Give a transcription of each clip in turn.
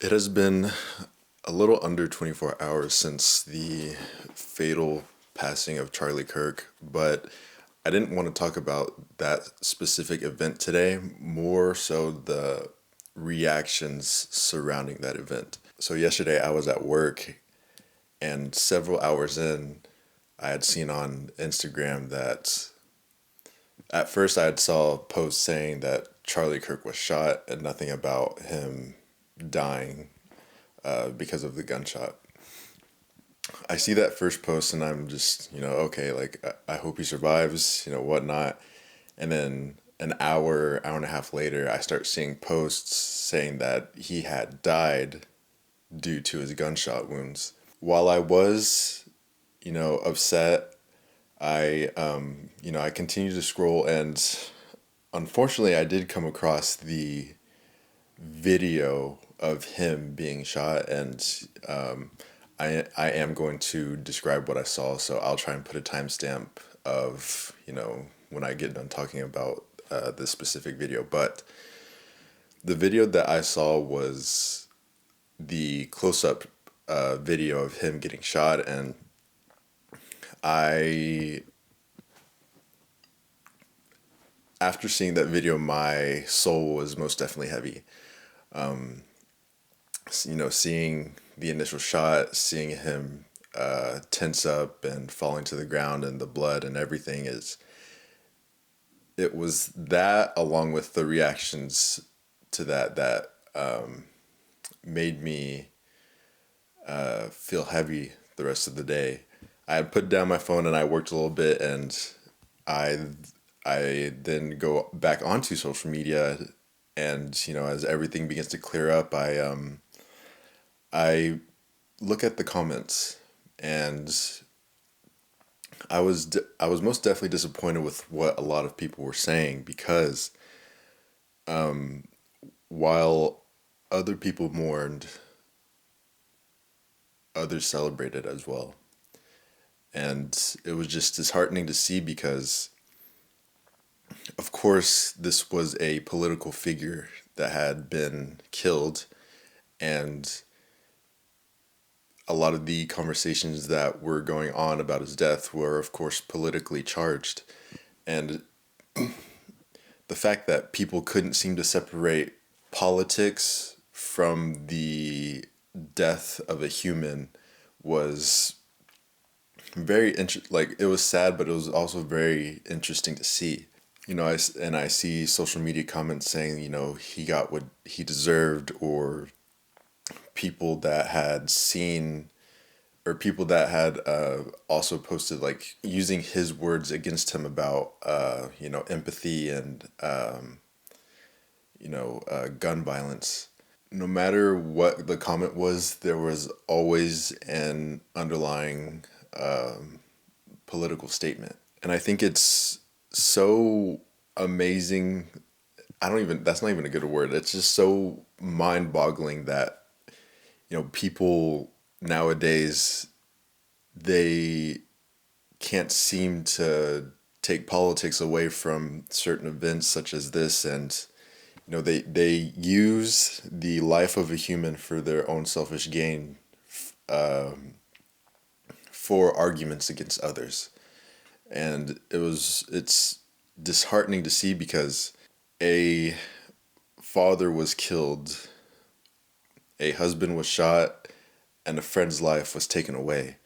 It has been a little under 24 hours since the fatal passing of Charlie Kirk, but I didn't want to talk about that specific event today, more so the reactions surrounding that event. So, yesterday I was at work, and several hours in, I had seen on Instagram that at first I had saw a post saying that Charlie Kirk was shot and nothing about him dying because of the gunshot. I see that first post and I'm just, okay, like I hope he survives, whatnot. And then an hour and a half later, I start seeing posts saying that he had died due to his gunshot wounds. While I was, upset, I continued to scroll, and unfortunately, I did come across the video of him being shot, and I am going to describe what I saw. So I'll try and put a timestamp of when I get done talking about this specific video. But the video that I saw was the close up video of him getting shot, and I after seeing that video, my soul was most definitely heavy. Seeing the initial shot, seeing him tense up and falling to the ground, and the blood and everything it was that, along with the reactions to that made me feel heavy the rest of the day. I had put down my phone and I worked a little bit, and I I then go back onto social media, and as everything begins to clear up, I look at the comments, and I was most definitely disappointed with what a lot of people were saying, because while other people mourned, others celebrated as well. And it was just disheartening to see, because of course this was a political figure that had been killed, and a lot of the conversations that were going on about his death were, of course, politically charged. And the fact that people couldn't seem to separate politics from the death of a human was like, it was sad, but it was also very interesting to see. I see social media comments saying, he got what he deserved, or people that had seen, or people that had also posted, like, using his words against him about empathy and gun violence. No matter what the comment was, there was always an underlying political statement, and I think it's so amazing. I don't even That's not even a good word. It's just so mind-boggling that people nowadays, they can't seem to take politics away from certain events such as this, and they use the life of a human for their own selfish gain, for arguments against others. And it's disheartening to see, because a father was killed, a husband was shot, and a friend's life was taken away.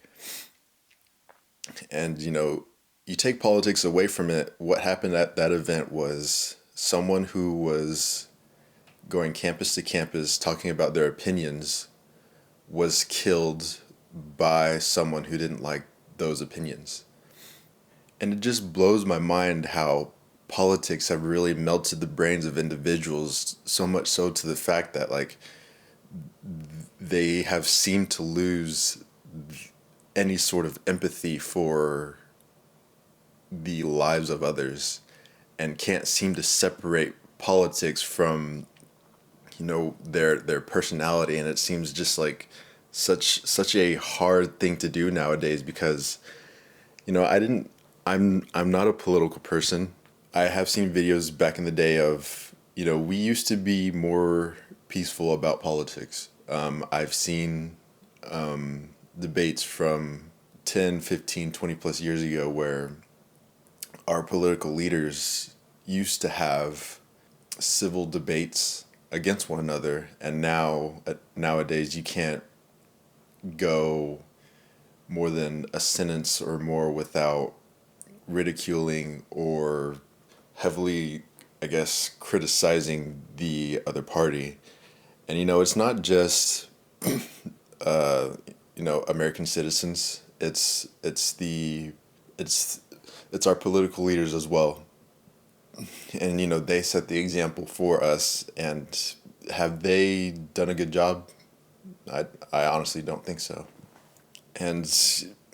And you take politics away from it. What happened at that event was someone who was going campus to campus talking about their opinions was killed by someone who didn't like those opinions. And it just blows my mind how politics have really melted the brains of individuals, so much so to the fact that, like, they have seemed to lose any sort of empathy for the lives of others, and can't seem to separate politics from their personality. And it seems just like such a hard thing to do nowadays, because I didn't I'm not a political person. I have seen videos back in the day of, we used to be more peaceful about politics. I've seen debates from 10, 15, 20 plus years ago where our political leaders used to have civil debates against one another, and nowadays you can't go more than a sentence or more without ridiculing or heavily, I guess, criticizing the other party. And it's not just American citizens. It's it's our political leaders as well. And they set the example for us. And have they done a good job? I honestly don't think so. And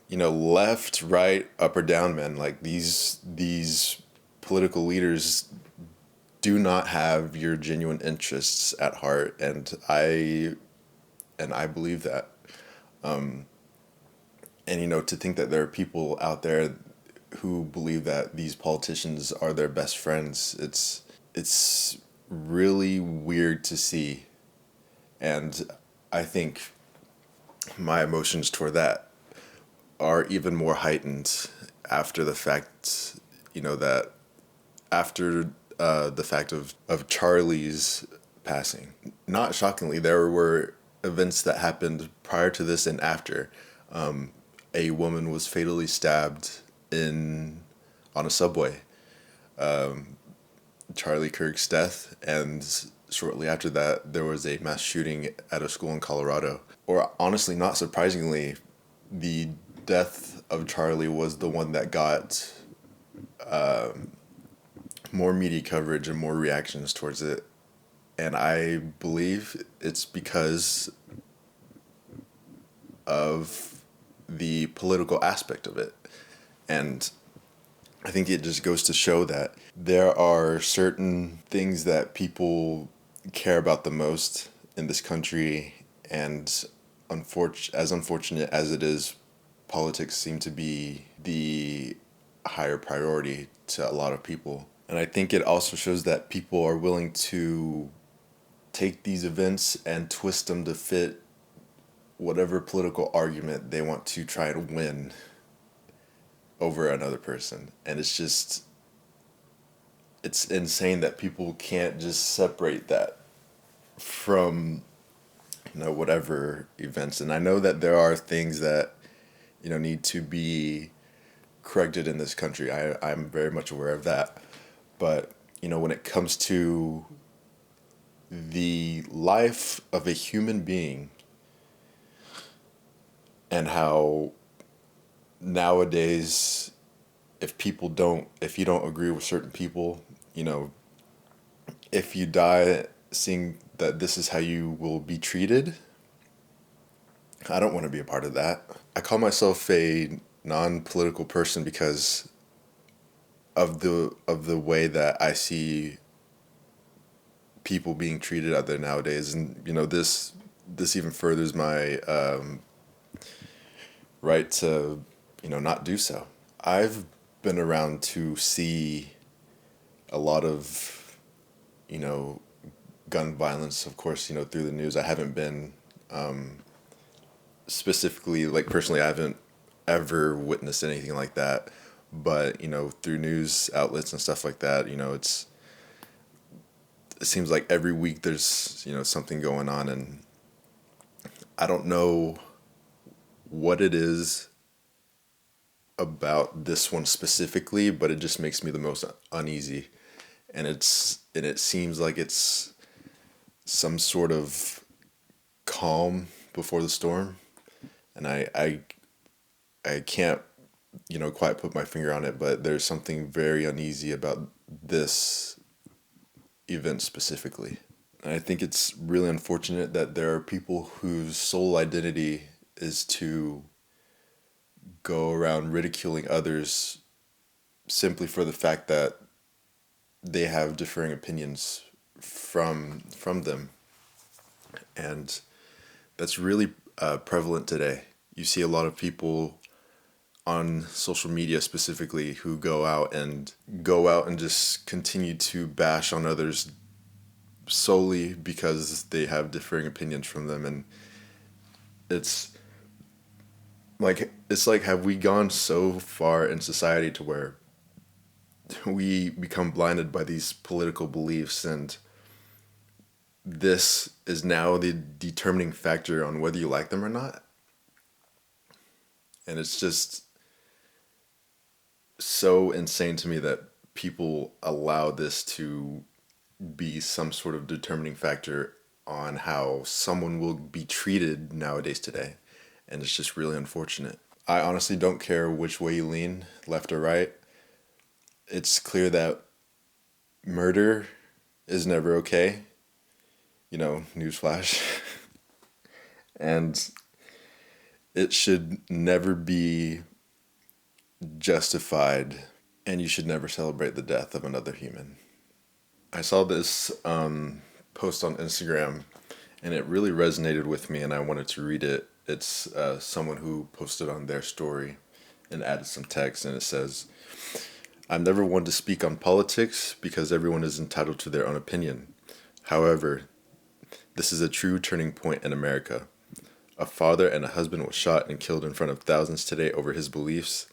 left, right, up or down, man, like these political leaders do not have your genuine interests at heart, and I believe that. And to think that there are people out there who believe that these politicians are their best friends, it's really weird to see. And I think my emotions toward that are even more heightened after the fact, that after the fact of Charlie's passing. Not shockingly, there were events that happened prior to this and after. A woman was fatally stabbed in on a subway. Charlie Kirk's death, and shortly after that, there was a mass shooting at a school in Colorado. Or honestly, not surprisingly, the death of Charlie was the one that got more media coverage and more reactions towards it. And I believe it's because of the political aspect of it. And I think it just goes to show that there are certain things that people care about the most in this country, and as unfortunate as it is, politics seem to be the higher priority to a lot of people. And I think it also shows that people are willing to take these events and twist them to fit whatever political argument they want to try to win over another person. And it's insane that people can't just separate that from whatever events. And I know that there are things that need to be corrected in this country. I'm very much aware of that. But when it comes to the life of a human being, and how nowadays, if you don't agree with certain people, if you die seeing that this is how you will be treated, I don't want to be a part of that. I call myself a non-political person because of the way that I see people being treated out there nowadays. And this even furthers my right to not do so. I've been around to see a lot of gun violence, of course, through the news. I haven't been specifically, like, personally, I haven't ever witnessed anything like that, but through news outlets and stuff like that, it seems like every week there's something going on. And I don't know what it is about this one specifically, but it just makes me the most uneasy. And it seems like it's some sort of calm before the storm. And I can't quite put my finger on it, but there's something very uneasy about this event specifically. And I think it's really unfortunate that there are people whose sole identity is to go around ridiculing others simply for the fact that they have differing opinions from them. And that's really prevalent today. You see a lot of people on social media specifically who go out and just continue to bash on others solely because they have differing opinions from them. And it's it's like, have we gone so far in society to where we become blinded by these political beliefs, and this is now the determining factor on whether you like them or not? And it's just so insane to me that people allow this to be some sort of determining factor on how someone will be treated nowadays today. And it's just really unfortunate. I honestly don't care which way you lean, left or right. It's clear that murder is never okay. Newsflash. And it should never be justified, and you should never celebrate the death of another human. I saw this post on Instagram, and it really resonated with me, and I wanted to read it. It's someone who posted on their story and added some text, and it says, "I'm never one to speak on politics because everyone is entitled to their own opinion. However, this is a true turning point in America. A father and a husband was shot and killed in front of thousands today over his beliefs.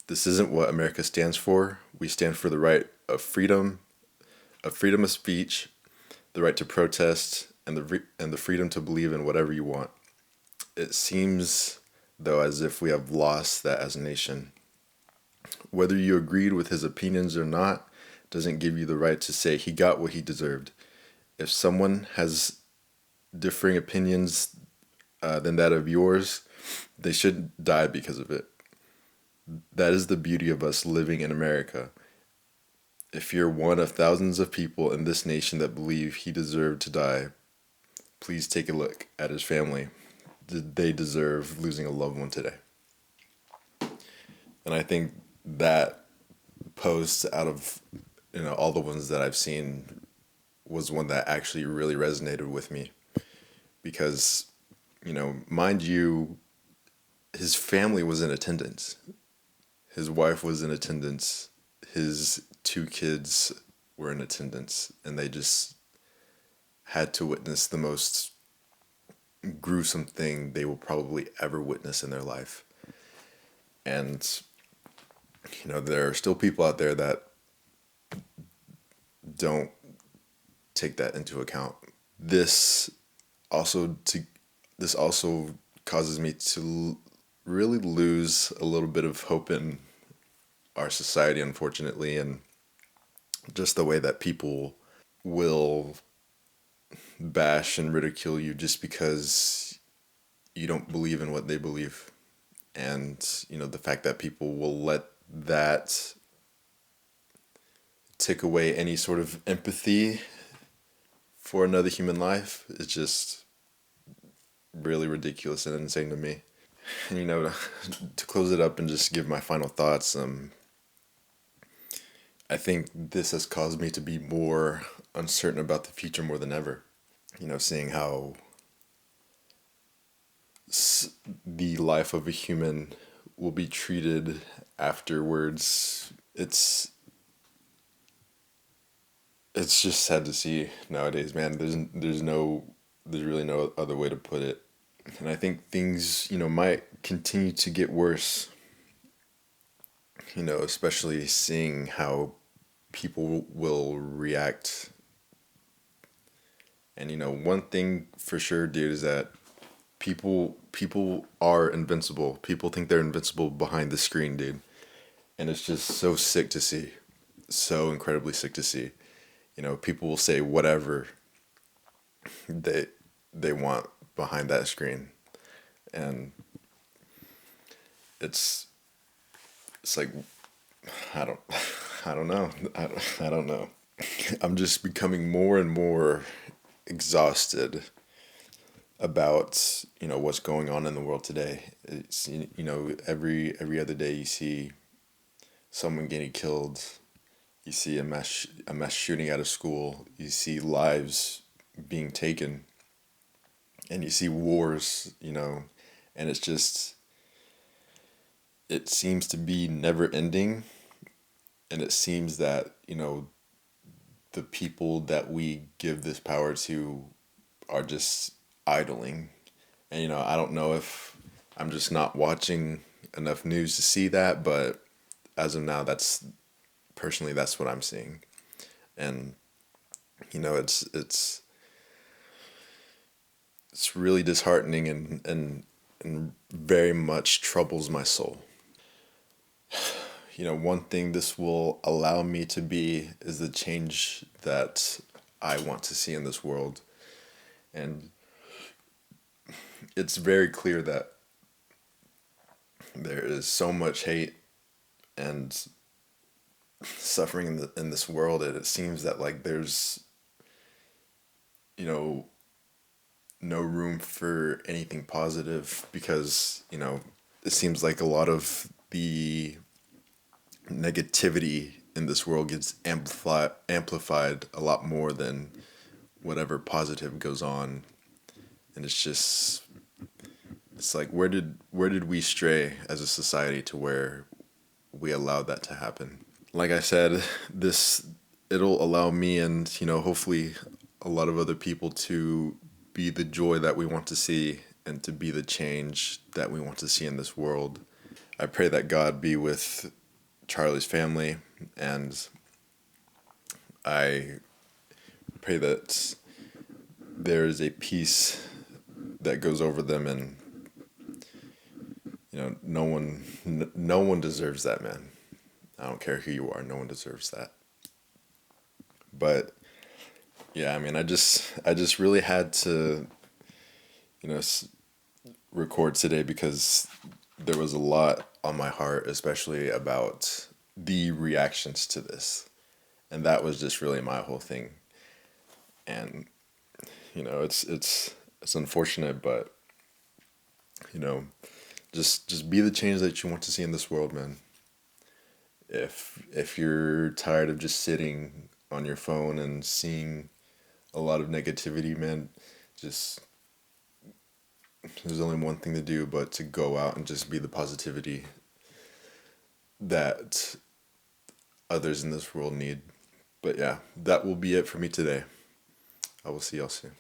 This isn't what America stands for. We stand for the right of freedom of speech, the right to protest, and the freedom to believe in whatever you want. It seems, though, as if we have lost that as a nation. Whether you agreed with his opinions or not doesn't give you the right to say he got what he deserved. If someone has differing opinions than that of yours, they shouldn't die because of it. That is the beauty of us living in America. If you're one of thousands of people in this nation that believe he deserved to die, please take a look at his family. Did they deserve losing a loved one today?" And I think that post, out of all the ones that I've seen, was one that actually really resonated with me because, mind you, his family was in attendance. His wife was in attendance. His two kids were in attendance, and they just had to witness the most gruesome thing they will probably ever witness in their life. And, there are still people out there that don't take that into account. This also to this also causes me to really lose a little bit of hope in our society, unfortunately, and just the way that people will bash and ridicule you just because you don't believe in what they believe. And, the fact that people will let that take away any sort of empathy for another human life is just really ridiculous and insane to me. And, to close it up and just give my final thoughts, I think this has caused me to be more uncertain about the future more than ever. Seeing how the life of a human will be treated afterwards. It's just sad to see nowadays, man. There's really no other way to put it. And I think things, might continue to get worse, especially seeing how people will react. And one thing for sure, dude, is that people are invincible. People think they're invincible behind the screen, dude. And it's just so sick to see. So incredibly sick to see. People will say whatever they they want behind that screen. And it's it's like I don't I don't know. I don't know. I'm just becoming more and more exhausted about what's going on in the world today. It's every other day you see someone getting killed. You see a mass shooting at a school. You see lives being taken, and you see wars. And it seems to be never ending, and it seems that the people that we give this power to are just idling. And I don't know if I'm just not watching enough news to see that, but as of now, that's what I'm seeing. And it's really disheartening and very much troubles my soul. One thing this will allow me to be is the change that I want to see in this world. And it's very clear that there is so much hate and suffering in this world, and it seems that like there's you know no room for anything positive because it seems like a lot of the negativity in this world gets amplified a lot more than whatever positive goes on. And it's like, where did we stray as a society to where we allowed that to happen? Like I said, this it'll allow me and hopefully a lot of other people to be the joy that we want to see and to be the change that we want to see in this world. I pray that God be with Charlie's family, and I pray that there is a peace that goes over them, and no one deserves that, man. I don't care who you are, no one deserves that. But yeah, I mean, I just really had to you know record today because there was a lot on my heart, especially about the reactions to this. And that was just really my whole thing. And it's unfortunate, but you know, just be the change that you want to see in this world, man. If you're tired of just sitting on your phone and seeing a lot of negativity, man, just there's only one thing to do but to go out and just be the positivity that others in this world need. But yeah, that will be it for me today. I will see y'all soon.